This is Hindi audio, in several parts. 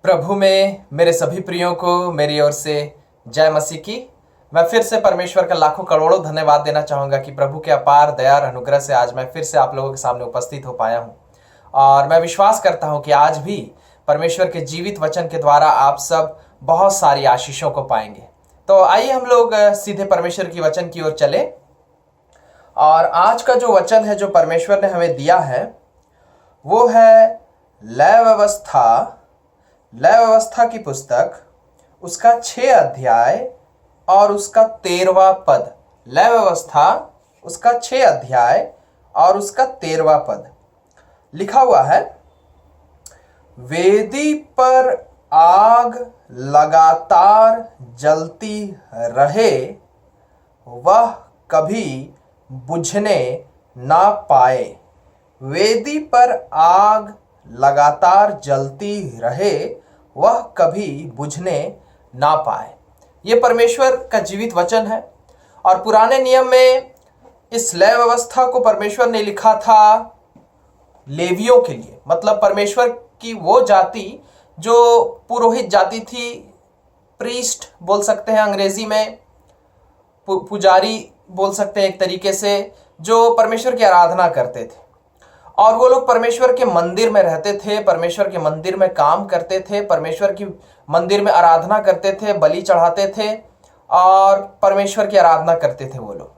प्रभु में मेरे सभी प्रियों को मेरी ओर से जय मसीह की। मैं फिर से परमेश्वर का लाखों करोड़ों धन्यवाद देना चाहूँगा कि प्रभु के अपार दया और अनुग्रह से आज मैं फिर से आप लोगों के सामने उपस्थित हो पाया हूँ। और मैं विश्वास करता हूँ कि आज भी परमेश्वर के जीवित वचन के द्वारा आप सब बहुत सारी आशीषों को पाएंगे। तो आइए हम लोग सीधे परमेश्वर की वचन की ओर चले। और आज का जो वचन है जो परमेश्वर ने हमें दिया है वो है लय व्यवस्था की पुस्तक, उसका 6 अध्याय और उसका 13वां पद। लय व्यवस्था उसका 6 अध्याय और उसका 13वां पद लिखा हुआ है। वेदी पर आग लगातार जलती रहे, वह कभी बुझने ना पाए। वेदी पर आग लगातार जलती रहे, वह कभी बुझने ना पाए। ये परमेश्वर का जीवित वचन है। और पुराने नियम में इस लय व्यवस्था को परमेश्वर ने लिखा था लेवियों के लिए, मतलब परमेश्वर की वो जाति जो पुरोहित जाति थी, प्रीस्ट बोल सकते हैं अंग्रेजी में, पुजारी बोल सकते हैं एक तरीके से, जो परमेश्वर की आराधना करते थे। और वो लोग परमेश्वर के मंदिर में रहते थे, परमेश्वर के मंदिर में काम करते थे, परमेश्वर की मंदिर में आराधना करते थे, बलि चढ़ाते थे और परमेश्वर की आराधना करते थे वो लोग।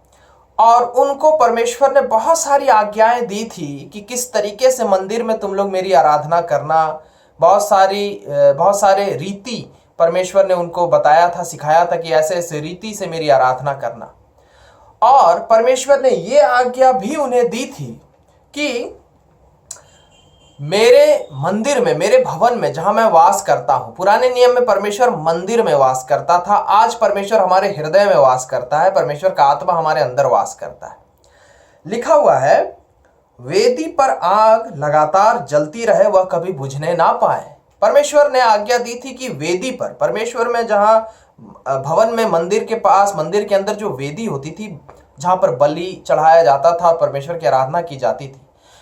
और उनको परमेश्वर ने बहुत सारी आज्ञाएं दी थी कि किस तरीके से मंदिर में तुम लोग मेरी आराधना करना। बहुत सारे रीति परमेश्वर ने उनको बताया था, सिखाया था कि ऐसे ऐसे रीति से मेरी आराधना करना। और परमेश्वर ने ये आज्ञा भी उन्हें दी थी कि मेरे मंदिर में, मेरे भवन में जहां मैं वास करता हूं, पुराने नियम में परमेश्वर मंदिर में वास करता था, आज परमेश्वर हमारे हृदय में वास करता है, परमेश्वर का आत्मा हमारे अंदर वास करता है। लिखा हुआ है वेदी पर आग लगातार जलती रहे, वह कभी बुझने ना पाए। परमेश्वर ने आज्ञा दी थी कि वेदी पर, परमेश्वर में जहां भवन में, मंदिर के पास, मंदिर के अंदर जो वेदी होती थी जहां पर बलि चढ़ाया जाता था और परमेश्वर की आराधना की जाती थी,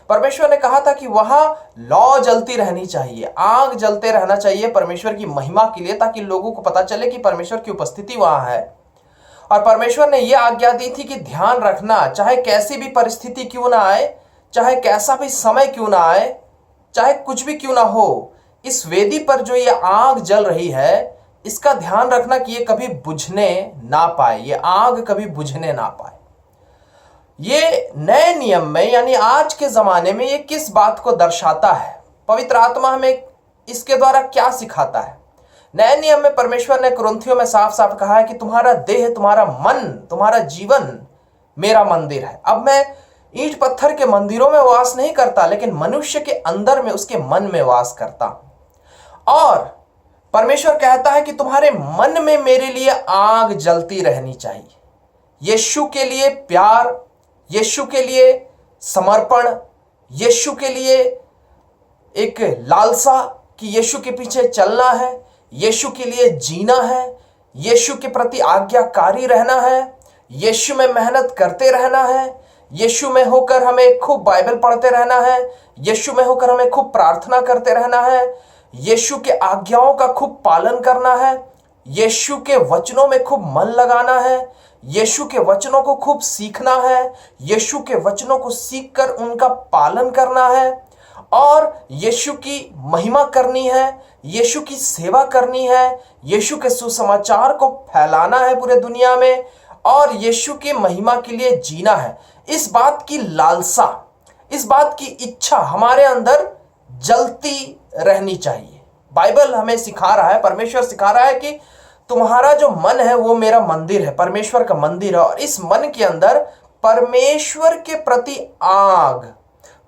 परमेश्वर ने कहा था कि वहां लौ जलती रहनी चाहिए, आग जलते रहना चाहिए परमेश्वर की महिमा के लिए, ताकि लोगों को पता चले कि परमेश्वर की उपस्थिति वहां है। और परमेश्वर ने यह आज्ञा दी थी कि ध्यान रखना, चाहे कैसी भी परिस्थिति क्यों ना आए, चाहे कैसा भी समय क्यों ना आए, चाहे कुछ भी क्यों ना हो, इस वेदी पर जो ये आग जल रही है इसका ध्यान रखना कि ये कभी बुझने ना पाए, ये आग कभी बुझने ना पाए। ये नए नियम में यानी आज के जमाने में ये किस बात को दर्शाता है? पवित्र आत्मा हमें इसके द्वारा क्या सिखाता है? नए नियम में परमेश्वर ने कुरिन्थियों में साफ साफ कहा है कि तुम्हारा देह, तुम्हारा मन, तुम्हारा जीवन मेरा मंदिर है। अब मैं ईंट पत्थर के मंदिरों में वास नहीं करता, लेकिन मनुष्य के अंदर में, उसके मन में वास करता हूं। और परमेश्वर कहता है कि तुम्हारे मन में मेरे लिए आग जलती रहनी चाहिए। यीशु के लिए प्यार, यीशु के लिए समर्पण, यीशु के लिए एक लालसा कि यीशु के पीछे चलना है, यीशु के लिए जीना है, यीशु के प्रति आज्ञाकारी रहना है, यीशु में मेहनत करते रहना है, यीशु में होकर हमें खूब बाइबल पढ़ते रहना है, यीशु में होकर हमें खूब प्रार्थना करते रहना है, यीशु के आज्ञाओं का खूब पालन करना है, यीशु के वचनों में खूब मन लगाना है, यीशु के वचनों को खूब सीखना है, यीशु के वचनों को सीखकर उनका पालन करना है, और यीशु की महिमा करनी है, यीशु की सेवा करनी है, यीशु के सुसमाचार को फैलाना है पूरे दुनिया में, और यीशु की महिमा के लिए जीना है। इस बात की लालसा, इस बात की इच्छा हमारे अंदर जलती रहनी चाहिए। बाइबल हमें सिखा रहा है, परमेश्वर सिखा रहा है कि तुम्हारा जो मन है वो मेरा मंदिर है, परमेश्वर का मंदिर है। और इस मन के अंदर परमेश्वर के प्रति आग,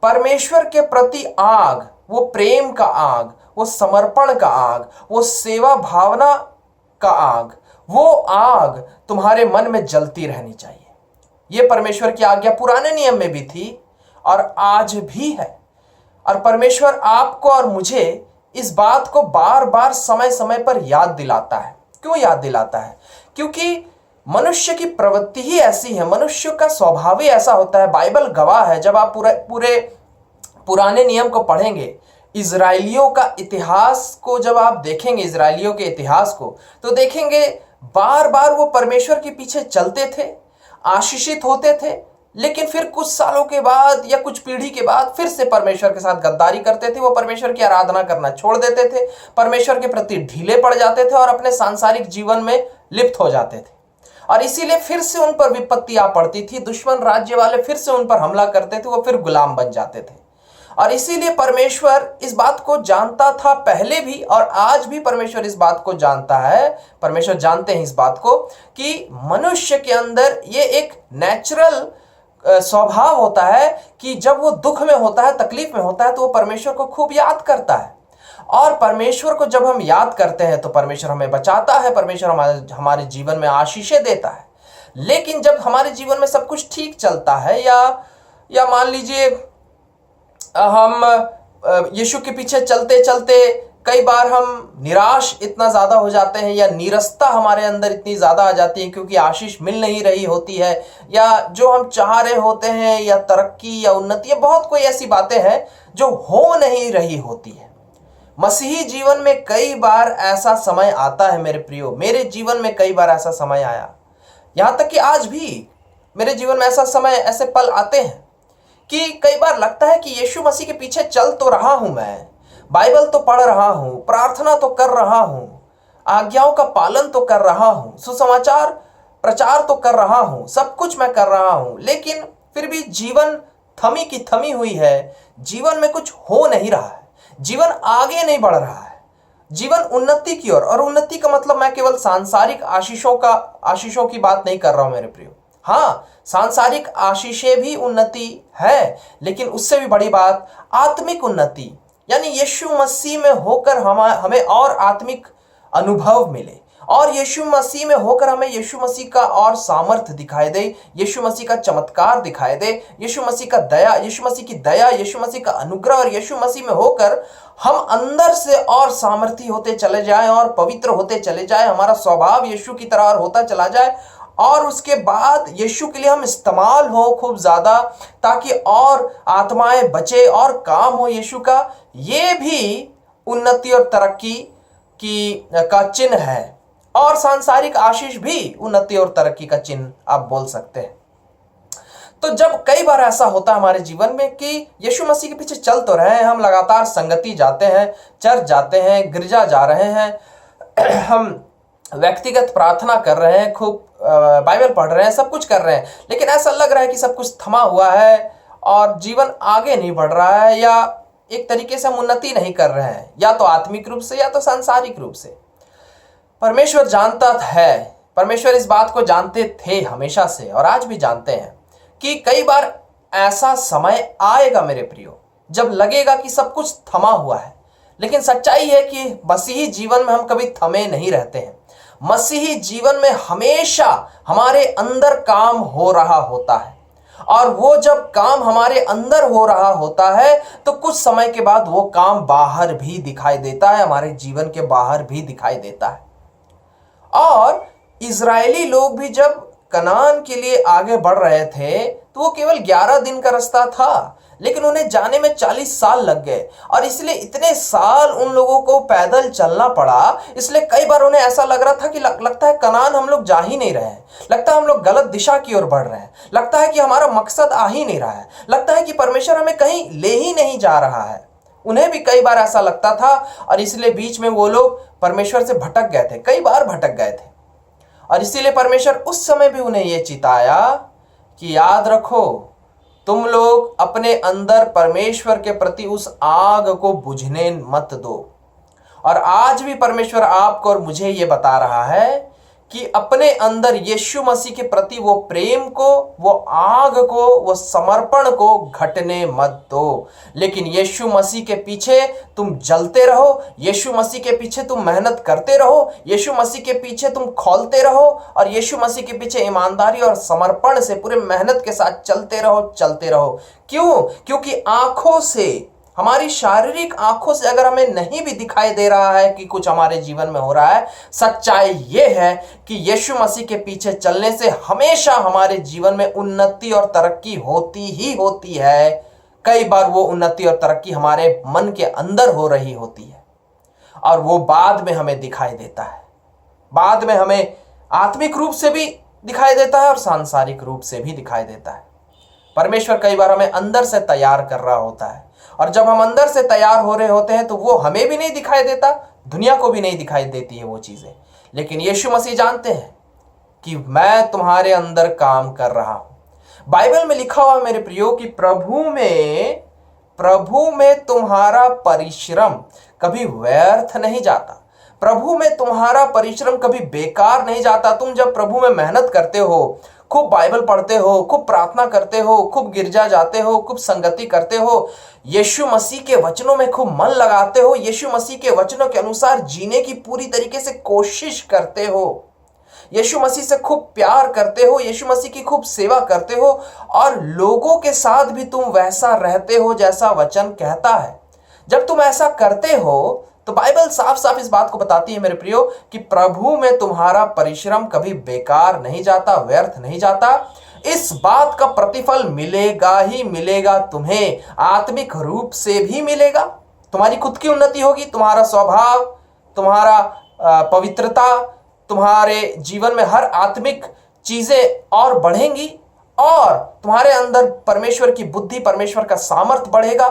परमेश्वर के प्रति आग, वो प्रेम का आग, वो समर्पण का आग, वो सेवा भावना का आग, वो आग तुम्हारे मन में जलती रहनी चाहिए। ये परमेश्वर की आज्ञा पुराने नियम में भी थी और आज भी है। और परमेश्वर आपको और मुझे इस बात को बार बार समय समय पर याद दिलाता है। क्यों याद दिलाता है? क्योंकि मनुष्य की प्रवृत्ति ही ऐसी है, मनुष्य का स्वभाव ही ऐसा होता है। बाइबल गवाह है। जब आप पूरे पुराने नियम को पढ़ेंगे, इजराइलियों का इतिहास को जब आप देखेंगे, इजराइलियों के इतिहास को, तो देखेंगे बार बार वो परमेश्वर के पीछे चलते थे, आशीषित होते थे, लेकिन फिर कुछ सालों के बाद या कुछ पीढ़ी के बाद फिर से परमेश्वर के साथ गद्दारी करते थे। वो परमेश्वर की आराधना करना छोड़ देते थे, परमेश्वर के प्रति ढीले पड़ जाते थे और अपने सांसारिक जीवन में लिप्त हो जाते थे। और इसीलिए फिर से उन पर विपत्ति आ पड़ती थी, दुश्मन राज्य वाले फिर से उन पर हमला करते थे, वो फिर गुलाम बन जाते थे। और इसीलिए परमेश्वर इस बात को जानता था पहले भी, और आज भी परमेश्वर इस बात को जानता है, परमेश्वर जानते हैं इस बात को कि मनुष्य के अंदर ये एक नेचुरल स्वभाव होता है कि जब वो दुख में होता है, तकलीफ में होता है, तो वो परमेश्वर को खूब याद करता है। और परमेश्वर को जब हम याद करते हैं तो परमेश्वर हमें बचाता है, परमेश्वर हमारे जीवन में आशीषें देता है। लेकिन जब हमारे जीवन में सब कुछ ठीक चलता है, या मान लीजिए हम यीशु के पीछे चलते चलते कई बार हम निराश इतना ज़्यादा हो जाते हैं, या नीरसता हमारे अंदर इतनी ज़्यादा आ जाती है क्योंकि आशीष मिल नहीं रही होती है, या जो हम चाह रहे होते हैं, या तरक्की या उन्नति, या बहुत कोई ऐसी बातें हैं जो हो नहीं रही होती है। मसीही जीवन में कई बार ऐसा समय आता है मेरे प्रियो, मेरे जीवन में कई बार ऐसा समय आया, यहाँ तक कि आज भी मेरे जीवन में ऐसा समय, ऐसे पल आते हैं कि कई बार लगता है कि यीशु मसीह के पीछे चल तो रहा हूं, मैं बाइबल तो पढ़ रहा हूं, प्रार्थना तो कर रहा हूं, आज्ञाओं का पालन तो कर रहा हूं, सुसमाचार प्रचार तो कर रहा हूं, सब कुछ मैं कर रहा हूं, लेकिन फिर भी जीवन थमी की थमी हुई है, जीवन में कुछ हो नहीं रहा है, जीवन आगे नहीं बढ़ रहा है, जीवन उन्नति की ओर। और उन्नति का मतलब मैं केवल सांसारिक आशीषों की बात नहीं कर रहा हूं मेरे प्रियो। हाँ, सांसारिक आशीषें भी उन्नति है, लेकिन उससे भी बड़ी बात आत्मिक उन्नति, यानी यीशु मसीह में होकर हमें और आत्मिक अनुभव मिले, और यीशु मसीह में होकर हमें यीशु मसीह का और सामर्थ्य दिखाई दे, यीशु मसीह का चमत्कार दिखाई दे, यीशु मसीह का दया, यीशु मसीह की दया, यीशु मसीह का अनुग्रह, और यीशु मसीह में होकर हम अंदर से और सामर्थ्य होते चले जाएं और पवित्र होते चले जाएं, हमारा स्वभाव यीशु की तरह और होता चला जाए, और उसके बाद यीशु के लिए हम इस्तेमाल हो खूब ज़्यादा, ताकि और आत्माएं बचे और काम हो यीशु का। ये भी उन्नति और तरक्की का चिन्ह है, और सांसारिक आशीष भी उन्नति और तरक्की का चिन्ह आप बोल सकते हैं। तो जब कई बार ऐसा होता है हमारे जीवन में कि यीशु मसीह के पीछे चल तो रहे हैं, हम लगातार संगति जाते हैं, चर्च जाते हैं, गिरजा जा रहे हैं, हम व्यक्तिगत प्रार्थना कर रहे हैं, खूब बाइबल पढ़ रहे हैं, सब कुछ कर रहे हैं, लेकिन ऐसा लग रहा है कि सब कुछ थमा हुआ है और जीवन आगे नहीं बढ़ रहा है, या एक तरीके से हम उन्नति नहीं कर रहे हैं, या तो आत्मिक रूप से या तो सांसारिक रूप से। परमेश्वर जानता है, परमेश्वर इस बात को जानते थे हमेशा से, और आज भी जानते हैं कि कई बार ऐसा समय आएगा मेरे प्रियो जब लगेगा कि सब कुछ थमा हुआ है। लेकिन सच्चाई है कि मसीही जीवन में हम कभी थमे नहीं रहते हैं। मसीही जीवन में हमेशा हमारे अंदर काम हो रहा होता है, और वो जब काम हमारे अंदर हो रहा होता है तो कुछ समय के बाद वो काम बाहर भी दिखाई देता है, हमारे जीवन के बाहर भी दिखाई देता है। और इजरायली लोग भी जब कनान के लिए आगे बढ़ रहे थे तो वो केवल 11 दिन का रास्ता था, लेकिन उन्हें जाने में 40 साल लग गए, और इसलिए इतने साल उन लोगों को पैदल चलना पड़ा। इसलिए कई बार उन्हें ऐसा लग रहा था कि लगता है कनान हम लोग जा ही नहीं रहे हैं, लगता है हम लोग गलत दिशा की ओर बढ़ रहे हैं, लगता है कि हमारा मकसद आ ही नहीं रहा है, लगता है कि परमेश्वर हमें कहीं ले ही नहीं जा रहा है। उन्हें भी कई बार ऐसा लगता था, और इसलिए बीच में वो लोग परमेश्वर से भटक गए थे, कई बार भटक गए थे। और इसीलिए परमेश्वर उस समय भी उन्हें ये चिताया कि याद रखो, तुम लोग अपने अंदर परमेश्वर के प्रति उस आग को बुझने मत दो। और आज भी परमेश्वर आपको और मुझे ये बता रहा है कि अपने अंदर यीशु मसीह के प्रति वो प्रेम को, वो आग को, वो समर्पण को घटने मत दो। लेकिन यीशु मसीह के पीछे तुम जलते रहो, यीशु मसीह के पीछे तुम मेहनत करते रहो, यीशु मसीह के पीछे तुम खोलते रहो, और यीशु मसीह के पीछे ईमानदारी और समर्पण से पूरे मेहनत के साथ चलते रहो। क्यों? क्योंकि आंखों से, हमारी शारीरिक आंखों से अगर हमें नहीं भी दिखाई दे रहा है कि कुछ हमारे जीवन में हो रहा है, सच्चाई ये है कि यीशु मसीह के पीछे चलने से हमेशा हमारे जीवन में उन्नति और तरक्की होती ही होती है। कई बार वो उन्नति और तरक्की हमारे मन के अंदर हो रही होती है और वो बाद में हमें दिखाई देता है। बाद में हमें आत्मिक रूप से भी दिखाई देता है और सांसारिक रूप से भी दिखाई देता है। परमेश्वर कई बार हमें अंदर से तैयार कर रहा होता है और जब हम अंदर से तैयार हो रहे होते हैं तो वो हमें भी नहीं दिखाई देता, दुनिया को भी नहीं दिखाई देती है वो चीजें, लेकिन यीशु मसीह जानते हैं कि मैं तुम्हारे अंदर काम कर रहा हूं। बाइबल में लिखा हुआ मेरे प्रियो कि प्रभु में तुम्हारा परिश्रम कभी व्यर्थ नहीं जाता। प्रभु में तुम्हारा परिश्रम कभी बेकार नहीं जाता। तुम जब प्रभु में मेहनत करते हो, खूब बाइबल पढ़ते हो, खूब प्रार्थना करते हो, खूब गिरजा जाते हो, खूब संगति करते हो, यीशु मसीह के वचनों में खूब मन लगाते हो, यीशु मसीह के वचनों के अनुसार जीने की पूरी तरीके से कोशिश करते हो, यीशु मसीह से खूब प्यार करते हो, यीशु मसीह की खूब सेवा करते हो और लोगों के साथ भी तुम वैसा रहते हो जैसा वचन कहता है। जब तुम ऐसा करते हो तो बाइबल साफ साफ इस बात को बताती है मेरे प्रियो कि प्रभु में तुम्हारा परिश्रम कभी बेकार नहीं जाता, व्यर्थ नहीं जाता। इस बात का प्रतिफल मिलेगा ही मिलेगा, तुम्हें आत्मिक रूप से भी मिलेगा। तुम्हारी खुद की उन्नति होगी, तुम्हारा स्वभाव, तुम्हारा पवित्रता, तुम्हारे जीवन में हर आत्मिक चीजें और बढ़ेंगी और तुम्हारे अंदर परमेश्वर की बुद्धि, परमेश्वर का सामर्थ बढ़ेगा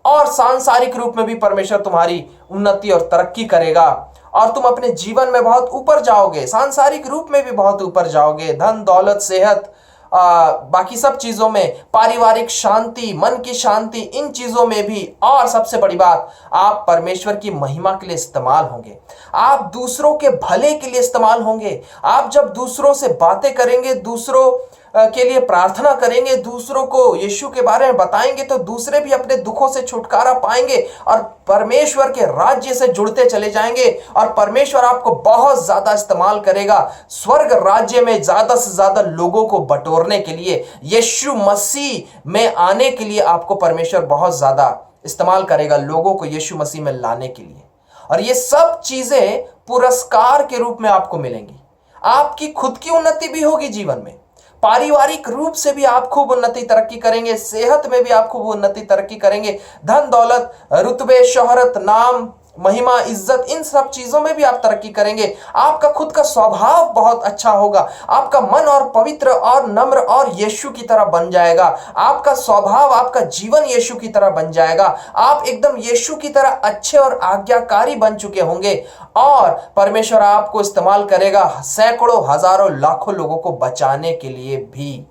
और सांसारिक रूप में भी परमेश्वर तुम्हारी उन्नति और तरक्की करेगा और तुम अपने जीवन में बहुत ऊपर जाओगे, सांसारिक रूप में भी बहुत ऊपर जाओगे, धन दौलत सेहत बाकी सब चीजों में, पारिवारिक शांति, मन की शांति, इन चीजों में भी। और सबसे बड़ी बात, आप परमेश्वर की महिमा के लिए इस्तेमाल होंगे, आप दूसरों के भले के लिए इस्तेमाल होंगे। आप जब दूसरों से बातें करेंगे, दूसरों के लिए प्रार्थना करेंगे, दूसरों को यीशु के बारे में बताएंगे तो दूसरे भी अपने दुखों से छुटकारा पाएंगे और परमेश्वर के राज्य से जुड़ते चले जाएंगे और परमेश्वर आपको बहुत ज्यादा इस्तेमाल करेगा स्वर्ग राज्य में ज्यादा से ज्यादा लोगों को बटोरने के लिए। यीशु मसीह में आने के लिए आपको परमेश्वर बहुत ज्यादा इस्तेमाल करेगा, लोगों को यीशु मसीह में लाने के लिए। और ये सब चीजें पुरस्कार के रूप में आपको मिलेंगी। आपकी खुद की उन्नति भी होगी जीवन में, पारिवारिक रूप से भी आप खूब उन्नति तरक्की करेंगे, सेहत में भी आप खूब उन्नति तरक्की करेंगे, धन दौलत, रुतबे, शोहरत, नाम, महिमा, इज्जत, इन सब चीजों में भी आप तरक्की करेंगे। आपका खुद का स्वभाव बहुत अच्छा होगा, आपका मन और पवित्र और नम्र और यीशु की तरह बन जाएगा, आपका स्वभाव, आपका जीवन यीशु की तरह बन जाएगा, आप एकदम यीशु की तरह अच्छे और आज्ञाकारी बन चुके होंगे और परमेश्वर आपको इस्तेमाल करेगा सैकड़ों, हजारों, लाखों लोगों को बचाने के लिए भी।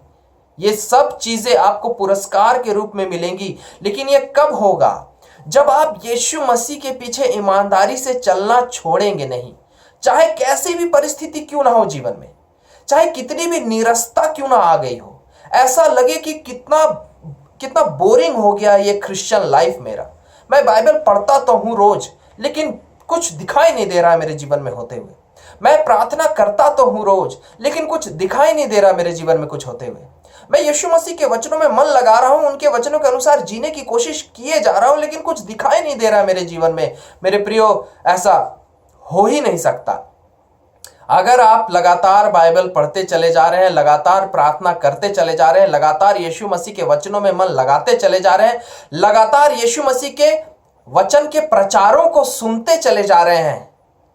ये सब चीजें आपको पुरस्कार के रूप में मिलेंगी। लेकिन ये कब होगा? जब आप यीशु मसीह के पीछे ईमानदारी से चलना छोड़ेंगे नहीं। चाहे कैसी भी परिस्थिति क्यों ना हो जीवन में, चाहे कितनी भी नीरसता क्यों ना आ गई हो, ऐसा लगे कि कितना बोरिंग हो गया ये क्रिश्चियन लाइफ मेरा, मैं बाइबल पढ़ता तो हूं रोज लेकिन कुछ दिखाई नहीं दे रहा है मेरे जीवन में होते हुए, मैं प्रार्थना करता तो हूं रोज लेकिन कुछ दिखाई नहीं दे रहा मेरे जीवन में कुछ होते हुए, मैं यीशु मसीह के वचनों में मन लगा रहा हूं, उनके वचनों के अनुसार जीने की कोशिश किए जा रहा हूं लेकिन कुछ दिखाई नहीं दे रहा मेरे जीवन में। मेरे प्रियो, ऐसा हो ही नहीं सकता। अगर आप लगातार बाइबल पढ़ते चले जा रहे हैं, लगातार प्रार्थना करते चले जा रहे हैं, लगातार यीशु मसीह के वचनों में मन लगाते चले जा रहे हैं, लगातार यीशु मसीह के वचन के प्रचारों को सुनते चले जा रहे हैं,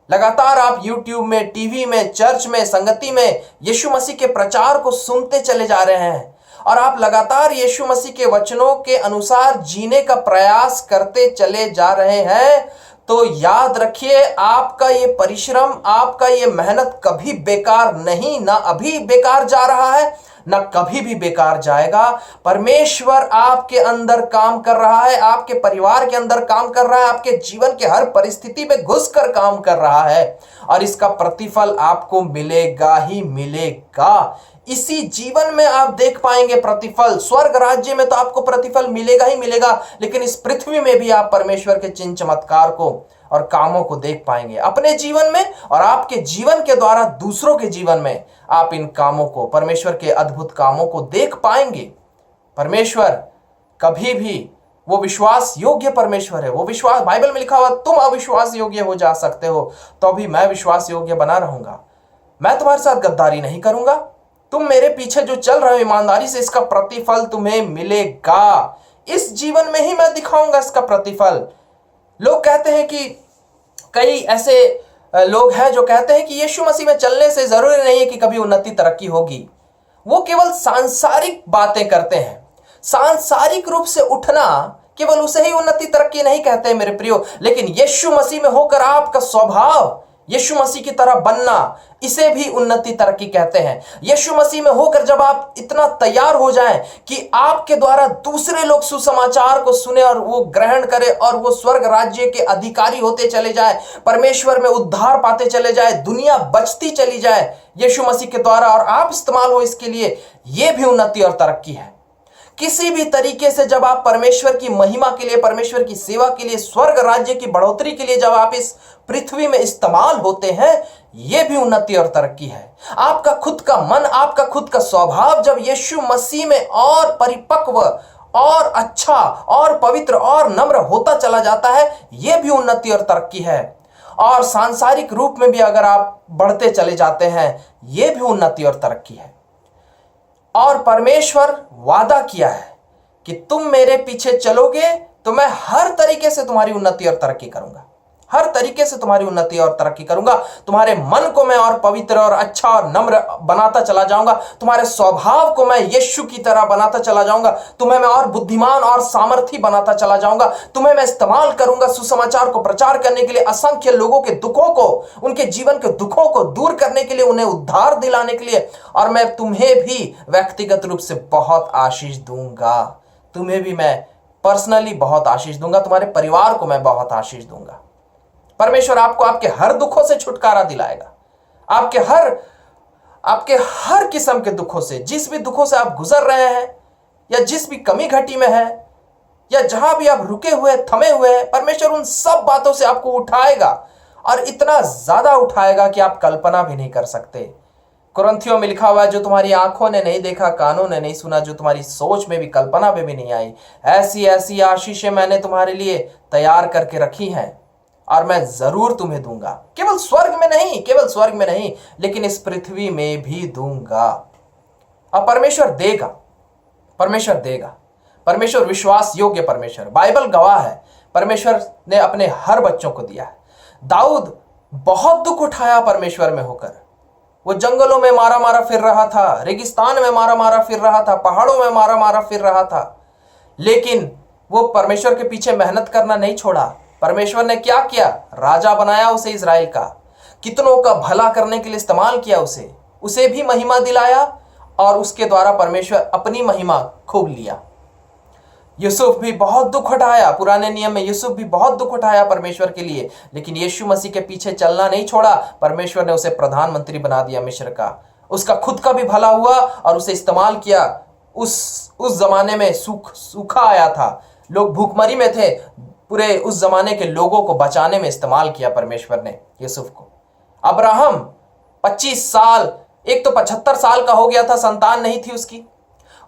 लगातार आप YouTube में, टीवी में, चर्च में, संगति में यीशु मसीह के प्रचार को सुनते चले जा रहे हैं और आप लगातार यीशु मसीह के वचनों के अनुसार जीने का प्रयास करते चले जा रहे हैं, तो याद रखिए आपका ये परिश्रम, आपका ये मेहनत कभी बेकार नहीं, ना अभी बेकार जा रहा है ना कभी भी बेकार जाएगा। परमेश्वर आपके अंदर काम कर रहा है, आपके परिवार के अंदर काम कर रहा है, आपके जीवन के हर परिस्थिति में घुसकर काम कर रहा है और इसका प्रतिफल आपको मिलेगा ही मिलेगा। इसी जीवन में आप देख पाएंगे प्रतिफल, स्वर्ग राज्य में तो आपको प्रतिफल मिलेगा ही मिलेगा, लेकिन इस पृथ्वी में भी आप परमेश्वर के चिन्ह चमत्कार को और कामों को देख पाएंगे अपने जीवन में और आपके जीवन के द्वारा दूसरों के जीवन में आप इन कामों को, परमेश्वर के अद्भुत कामों को देख पाएंगे। परमेश्वर कभी भी, वो विश्वास योग्य परमेश्वर है। वो विश्वास, बाइबल में लिखा हुआ, तुम अविश्वास योग्य हो जा सकते हो तो भी मैं विश्वास योग्य बना रहूंगा, मैं तुम्हारे साथ गद्दारी नहीं करूंगा, तुम मेरे पीछे जो चल रहे हो ईमानदारी से, इसका प्रतिफल तुम्हें मिलेगा। इस जीवन में ही मैं दिखाऊंगा इसका प्रतिफल। लोग कहते हैं कि कई ऐसे लोग हैं जो कहते हैं कि यीशु मसीह में चलने से जरूरी नहीं है कि कभी उन्नति तरक्की होगी। वो केवल सांसारिक बातें करते हैं। सांसारिक रूप से उठना केवल उसे ही उन्नति तरक्की नहीं कहते हैं मेरे प्रियो, लेकिन यीशु मसीह में होकर आपका स्वभाव यीशु मसीह की तरह बनना, इसे भी उन्नति तरक्की कहते हैं। यीशु मसीह में होकर जब आप इतना तैयार हो जाएं कि आपके द्वारा दूसरे लोग सुसमाचार को सुने और वो ग्रहण करें और वो स्वर्ग राज्य के अधिकारी होते चले जाए, परमेश्वर में उद्धार पाते चले जाए, दुनिया बचती चली जाए यीशु मसीह के द्वारा, और आप इस्तेमाल हो इसके लिए, ये भी उन्नति और तरक्की है। किसी भी तरीके से जब आप परमेश्वर की महिमा के लिए, परमेश्वर की सेवा के लिए, स्वर्ग राज्य की बढ़ोतरी के लिए जब आप इस पृथ्वी में इस्तेमाल होते हैं, यह भी उन्नति और तरक्की है। आपका खुद का मन, आपका खुद का स्वभाव जब यीशु मसीह में और परिपक्व और अच्छा और पवित्र और नम्र होता चला जाता है, यह भी उन्नति और तरक्की है। और सांसारिक रूप में भी अगर आप बढ़ते चले जाते हैं, यह भी उन्नति और तरक्की है। और परमेश्वर वादा किया है कि तुम मेरे पीछे चलोगे तो मैं हर तरीके से तुम्हारी उन्नति और तरक्की करूंगा, हर तरीके से तुम्हारी उन्नति और तरक्की करूंगा। तुम्हारे मन को मैं और पवित्र और अच्छा और नम्र बनाता चला जाऊंगा, तुम्हारे स्वभाव को मैं यीशु की तरह बनाता चला जाऊंगा, तुम्हें मैं और बुद्धिमान और सामर्थी बनाता चला जाऊंगा। तुम्हें मैं इस्तेमाल करूंगा सुसमाचार को प्रचार करने के लिए, असंख्य लोगों के दुखों को, उनके जीवन के दुखों को दूर करने के लिए, उन्हें उद्धार दिलाने के लिए। और मैं तुम्हें भी व्यक्तिगत रूप से बहुत आशीष दूंगा, तुम्हें भी मैं पर्सनली बहुत आशीष दूंगा, तुम्हारे परिवार को मैं बहुत आशीष दूंगा। परमेश्वर आपको आपके हर दुखों से छुटकारा दिलाएगा, आपके हर किस्म के दुखों से, जिस भी दुखों से आप गुजर रहे हैं या जिस भी कमी घटी में है या जहां भी आप रुके हुए थमे हुए हैं, परमेश्वर उन सब बातों से आपको उठाएगा और इतना ज्यादा उठाएगा कि आप कल्पना भी नहीं कर सकते। कुरिन्थियों में लिखा हुआ है, जो तुम्हारी आंखों ने नहीं देखा, कानों ने नहीं सुना, जो तुम्हारी सोच में भी, कल्पना में भी नहीं आई, ऐसी ऐसी आशीषें मैंने तुम्हारे लिए तैयार करके रखी हैं और मैं जरूर तुम्हें दूंगा। केवल स्वर्ग में नहीं, लेकिन इस पृथ्वी में भी दूंगा। अब परमेश्वर देगा, परमेश्वर विश्वास योग्य परमेश्वर, बाइबल गवाह है, परमेश्वर ने अपने हर बच्चों को दिया है। दाऊद बहुत दुख उठाया परमेश्वर में होकर, वो जंगलों में मारा मारा फिर रहा था, रेगिस्तान में मारा मारा फिर रहा था, पहाड़ों में मारा मारा फिर रहा था, लेकिन वो परमेश्वर के पीछे मेहनत करना नहीं छोड़ा। परमेश्वर ने क्या किया? राजा बनाया उसे इजराइल का, कितनों का भला करने के लिए इस्तेमाल किया उसे भी महिमा दिलाया और उसके द्वारा परमेश्वर अपनी महिमा खूब लिया। यूसुफ भी बहुत दुख उठाया, पुराने नियम में यूसुफ भी बहुत दुख उठाया परमेश्वर के लिए, लेकिन यीशु मसीह के पीछे चलना नहीं छोड़ा। परमेश्वर ने उसे प्रधानमंत्री बना दिया मिस्र का, उसका खुद का भी भला हुआ और उसे इस्तेमाल किया। उस जमाने में सूखा आया था, लोग भूखमरी में थे, पूरे उस जमाने के लोगों को बचाने में इस्तेमाल किया परमेश्वर ने यूसुफ को। अब्राहम 25 साल, एक तो 75 साल का हो गया था, संतान नहीं थी उसकी,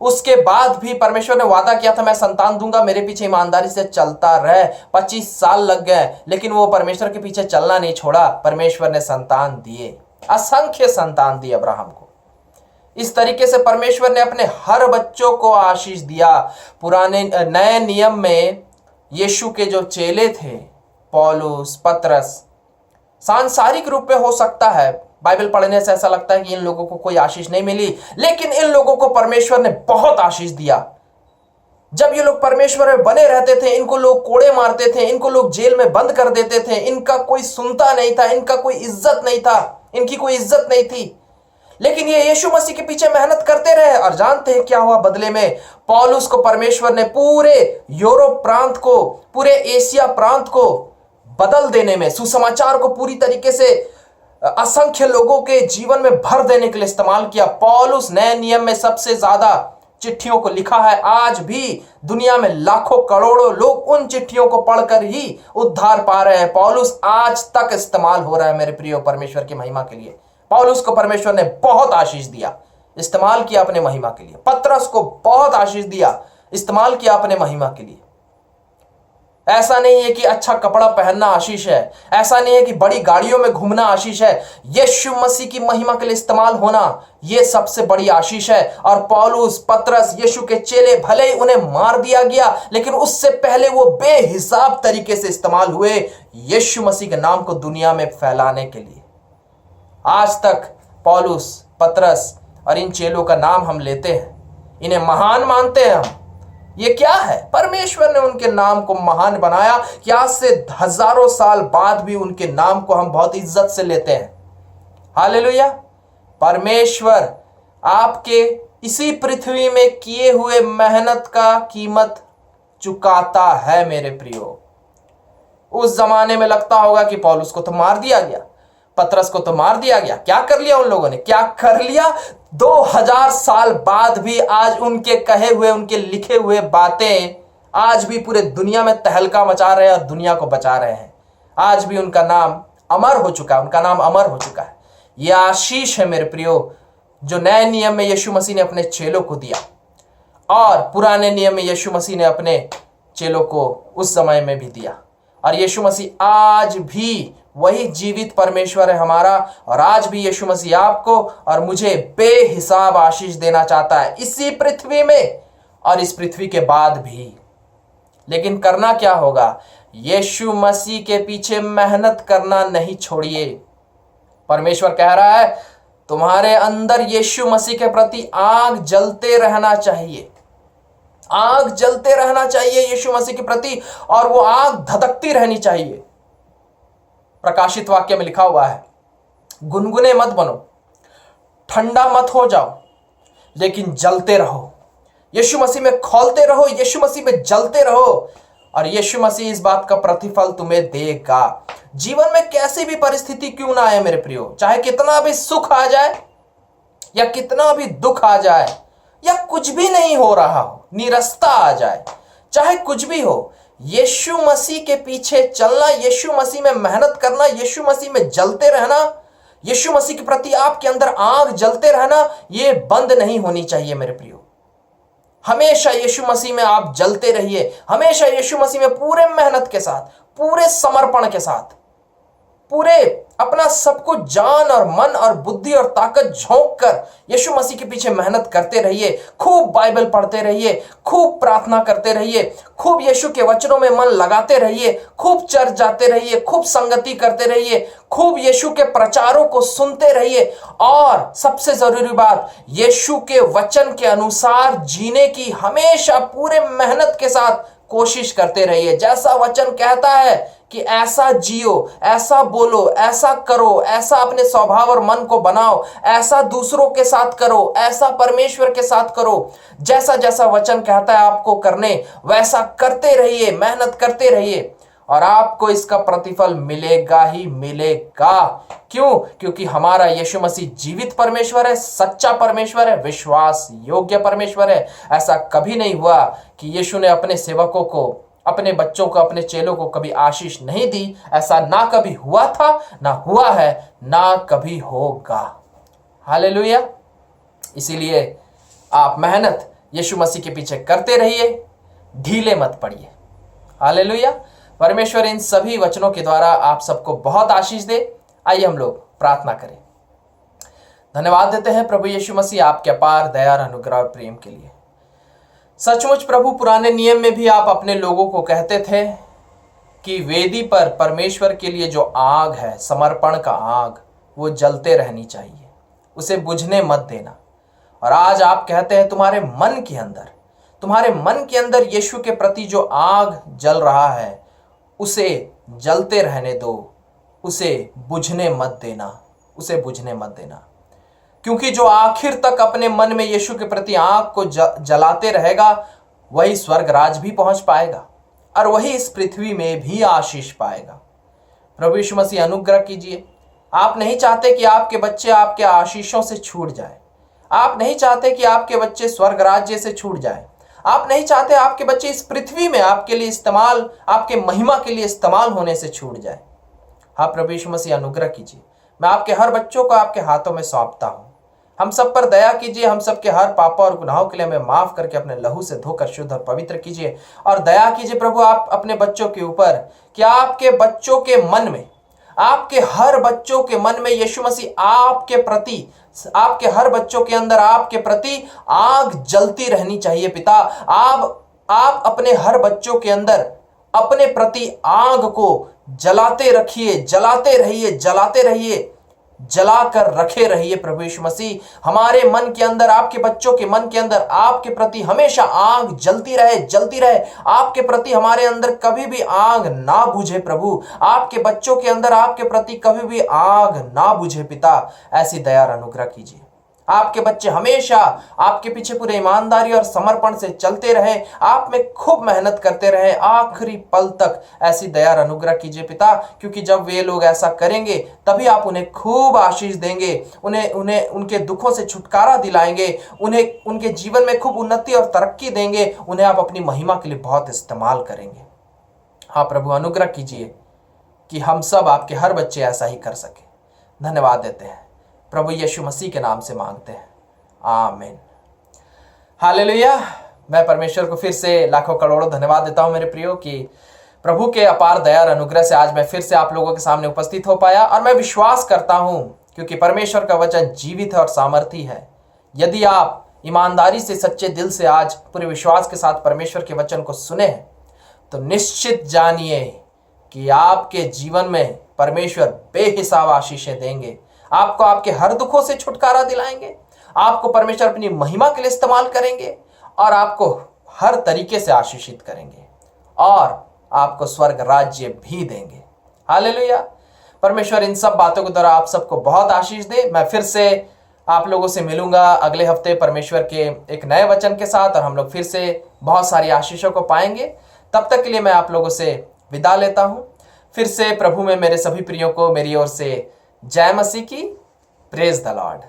उसके बाद भी परमेश्वर ने वादा किया था मैं संतान दूंगा, मेरे पीछे ईमानदारी से चलता रहे। 25 साल लग गए, लेकिन वो परमेश्वर के पीछे चलना नहीं छोड़ा। परमेश्वर ने संतान दिए, असंख्य संतान दिए अब्राहम को। इस तरीके से परमेश्वर ने अपने हर बच्चों को आशीष दिया। नए नियम में यीशु के जो चेले थे, पौलुस, पतरस, सांसारिक रूप में हो सकता है बाइबल पढ़ने से ऐसा लगता है कि इन लोगों को कोई आशीष नहीं मिली, लेकिन इन लोगों को परमेश्वर ने बहुत आशीष दिया। जब ये लोग परमेश्वर में बने रहते थे, इनको लोग कोड़े मारते थे, इनको लोग जेल में बंद कर देते थे, इनका कोई सुनता नहीं था, इनका कोई इज्जत नहीं था, इनकी कोई इज्जत नहीं थी, लेकिन ये यीशु मसीह के पीछे मेहनत करते रहे। और जानते हैं क्या हुआ बदले में? पौलुस को परमेश्वर ने पूरे यूरोप प्रांत को, पूरे एशिया प्रांत को बदल देने में, सुसमाचार को पूरी तरीके से असंख्य लोगों के जीवन में भर देने के लिए इस्तेमाल किया। पौलुस नए नियम में सबसे ज्यादा चिट्ठियों को लिखा है। आज भी दुनिया में लाखों करोड़ों लोग उन चिट्ठियों को पढ़कर ही उद्धार पा रहे हैं। पौलुस आज तक इस्तेमाल हो रहा है मेरे प्रियो परमेश्वर की महिमा के लिए। पौलुस को परमेश्वर ने बहुत आशीष दिया, इस्तेमाल किया अपने महिमा के लिए। पतरस को बहुत आशीष दिया, इस्तेमाल किया अपने महिमा के लिए। ऐसा नहीं है कि अच्छा कपड़ा पहनना आशीष है, ऐसा नहीं है कि बड़ी गाड़ियों में घूमना आशीष है। यीशु मसीह की महिमा के लिए इस्तेमाल होना यह सबसे बड़ी आशीष है। और पौलुस, पतरस, यीशु के चेले, भले ही उन्हें मार दिया गया लेकिन उससे पहले वो बेहिसाब तरीके से इस्तेमाल हुए यीशु मसीह के नाम को दुनिया में फैलाने के लिए। आज तक पौलुस, पतरस और इन चेलों का नाम हम लेते हैं, इन्हें महान मानते हैं हम। ये क्या है? परमेश्वर ने उनके नाम को महान बनाया कि आज से हजारों साल बाद भी उनके नाम को हम बहुत इज्जत से लेते हैं। हालेलुया। परमेश्वर आपके इसी पृथ्वी में किए हुए मेहनत का कीमत चुकाता है मेरे प्रियो। उस जमाने में लगता होगा कि पौलुस को तो मार दिया गया, पतरस को तो मार दिया गया। क्या कर लिया उन लोगों ने? क्या कर लिया? 2000 साल बाद भी आज उनके कहे हुए, उनके लिखे हुए बातें आज भी पूरे दुनिया में तहलका मचा रहे हैं और दुनिया को बचा रहे हैं। आज भी उनका नाम अमर हो चुका है, उनका नाम अमर हो चुका है। यह आशीष है मेरे प्रियो, जो नए नियम में यीशु मसीह ने अपने चेलों को दिया और पुराने नियम में यीशु मसीह ने अपने चेलों को उस समय में भी दिया। और यीशु मसीह आज भी वही जीवित परमेश्वर है हमारा, और आज भी यीशु मसीह आपको और मुझे बेहिसाब आशीष देना चाहता है इसी पृथ्वी में और इस पृथ्वी के बाद भी। लेकिन करना क्या होगा? यीशु मसीह के पीछे मेहनत करना नहीं छोड़िए। परमेश्वर कह रहा है तुम्हारे अंदर यीशु मसीह के प्रति आग जलते रहना चाहिए, आग जलते रहना चाहिए यीशु मसीह के प्रति, और वो आग धधकती रहनी चाहिए। प्रकाशित वाक्य में लिखा हुआ है, गुनगुने मत बनो, ठंडा मत हो जाओ, लेकिन जलते रहो। यीशु मसीह में खौलते रहो, यीशु मसीह में जलते रहो, और यीशु मसीह इस बात का प्रतिफल तुम्हें देगा। जीवन में कैसी भी परिस्थिति क्यों ना आए मेरे प्रियो, चाहे कितना भी सुख आ जाए या कितना भी दुख आ जाए या कुछ भी नहीं हो रहा हो, निरस्ता आ जाए, चाहे कुछ भी हो, यीशु मसीह के पीछे चलना, यीशु मसीह में मेहनत करना, यीशु मसीह में जलते रहना, यीशु मसीह के प्रति आपके अंदर आग जलते रहना, ये बंद नहीं होनी चाहिए मेरे प्रियो। हमेशा यीशु मसीह में आप जलते रहिए, हमेशा यीशु मसीह में पूरे मेहनत के साथ, पूरे समर्पण के साथ, पूरे अपना सब कुछ जान और मन और बुद्धि और ताकत झोंक कर यीशु मसीह के पीछे मेहनत करते रहिए। खूब बाइबल पढ़ते रहिए, खूब प्रार्थना करते रहिए, खूब यीशु के वचनों में मन लगाते रहिए, खूब चर्च जाते रहिए, खूब संगति करते रहिए, खूब यीशु के प्रचारों को सुनते रहिए, और सबसे जरूरी बात, यीशु के वचन के अनुसार जीने की हमेशा पूरे मेहनत के साथ कोशिश करते रहिए। जैसा वचन कहता है कि ऐसा जियो, ऐसा बोलो, ऐसा करो, ऐसा अपने स्वभाव और मन को बनाओ, ऐसा दूसरों के साथ करो, ऐसा परमेश्वर के साथ करो। जैसा जैसा वचन कहता है आपको करने, वैसा करते रहिए, मेहनत करते रहिए, और आपको इसका प्रतिफल मिलेगा ही मिलेगा। क्यों? क्योंकि हमारा यीशु मसीह जीवित परमेश्वर है, सच्चा परमेश्वर है, विश्वास योग्य परमेश्वर है। ऐसा कभी नहीं हुआ कि यीशु ने अपने सेवकों को, अपने बच्चों को, अपने चेलों को कभी आशीष नहीं दी। ऐसा ना कभी हुआ था, ना हुआ है, ना कभी होगा। हालेलुया। इसीलिए आप मेहनत यीशु मसीह के पीछे करते रहिए, ढीले मत पड़िए। हालेलुया। परमेश्वर इन सभी वचनों के द्वारा आप सबको बहुत आशीष दे। आइए हम लोग प्रार्थना करें। धन्यवाद देते हैं प्रभु यीशु मसीह आपके अपार दया और अनुग्रह और प्रेम के लिए। सचमुच प्रभु, पुराने नियम में भी आप अपने लोगों को कहते थे कि वेदी पर परमेश्वर के लिए जो आग है, समर्पण का आग, वो जलते रहनी चाहिए, उसे बुझने मत देना। और आज आप कहते हैं तुम्हारे मन के अंदर यीशु के प्रति जो आग जल रहा है, उसे जलते रहने दो, उसे बुझने मत देना। क्योंकि जो आखिर तक अपने मन में यीशु के प्रति आग को जलाते रहेगा, वही स्वर्ग राज भी पहुंच पाएगा और वही इस पृथ्वी में भी आशीष पाएगा। प्रभु यीशु मसीह अनुग्रह कीजिए। आप नहीं चाहते कि आपके बच्चे आपके आशीषों से छूट जाए। आप नहीं चाहते कि आपके बच्चे स्वर्ग राज्य से छूट जाए। आप नहीं चाहते आपके बच्चे इस पृथ्वी में आपके लिए इस्तेमाल, आपके महिमा के लिए इस्तेमाल होने से छूट जाए। हाँ प्रभु यीशु मसीह अनुग्रह कीजिए। मैं आपके हर बच्चों को आपके हाथों में सौंपता हूँ। हम सब पर दया कीजिए, हम सब के हर पापों और गुनाहों के लिए हमें माफ करके अपने लहू से धोकर शुद्ध और पवित्र कीजिए। और दया कीजिए प्रभु आप अपने बच्चों के ऊपर, कि आपके बच्चों के मन में, आपके हर बच्चों के मन में यीशु मसीह आपके प्रति, आपके हर बच्चों के अंदर आपके प्रति आग जलती रहनी चाहिए पिता। आप अपने हर बच्चों के अंदर अपने प्रति आग को जलाते रखिए, जलाते रहिए, जलाते रहिए, जलाकर रखे रहिए प्रभु यीशु मसीह। हमारे मन के अंदर, आपके बच्चों के मन के अंदर आपके प्रति हमेशा आग जलती रहे, जलती रहे। आपके प्रति हमारे अंदर कभी भी आग ना बुझे प्रभु, आपके बच्चों के अंदर आपके प्रति कभी भी आग ना बुझे पिता। ऐसी दया और अनुग्रह कीजिए। आपके बच्चे हमेशा आपके पीछे पूरे ईमानदारी और समर्पण से चलते रहे, आप में खूब मेहनत करते रहे आखिरी पल तक। ऐसी दया और अनुग्रह कीजिए पिता, क्योंकि जब वे लोग ऐसा करेंगे तभी आप उन्हें खूब आशीष देंगे, उन्हें उनके दुखों से छुटकारा दिलाएंगे, उन्हें उनके जीवन में खूब उन्नति और तरक्की देंगे, उन्हें आप अपनी महिमा के लिए बहुत इस्तेमाल करेंगे। हाँ प्रभु, अनुग्रह कीजिए कि हम सब आपके हर बच्चे ऐसा ही कर सके। धन्यवाद देते हैं प्रभु यीशु मसीह के नाम से मांगते हैं, आमीन। हालेलुया। मैं परमेश्वर को फिर से लाखों करोड़ों धन्यवाद देता हूं मेरे प्रियो, कि प्रभु के अपार दया और अनुग्रह से आज मैं फिर से आप लोगों के सामने उपस्थित हो पाया। और मैं विश्वास करता हूं, क्योंकि परमेश्वर का वचन जीवित है और सामर्थी है। यदि आप ईमानदारी से, सच्चे दिल से आज पूरे विश्वास के साथ परमेश्वर के वचन को सुने हैं, तो निश्चित जानिए कि आपके जीवन में परमेश्वर बेहिसाब आशीषें देंगे। आपको आपके हर दुखों से छुटकारा दिलाएंगे, आपको परमेश्वर अपनी महिमा के लिए इस्तेमाल करेंगे, और आपको हर तरीके से आशीषित करेंगे, और आपको स्वर्ग राज्य भी देंगे। हालेलुया। परमेश्वर इन सब बातों के द्वारा आप सबको बहुत आशीष दे। मैं फिर से आप लोगों से मिलूंगा अगले हफ्ते परमेश्वर के एक नए वचन के साथ, और हम लोग फिर से बहुत सारी आशीषों को पाएंगे। तब तक के लिए मैं आप लोगों से विदा लेता हूं। फिर से प्रभु में मेरे सभी प्रियों को मेरी ओर से जय मसीह की। Praise the Lord.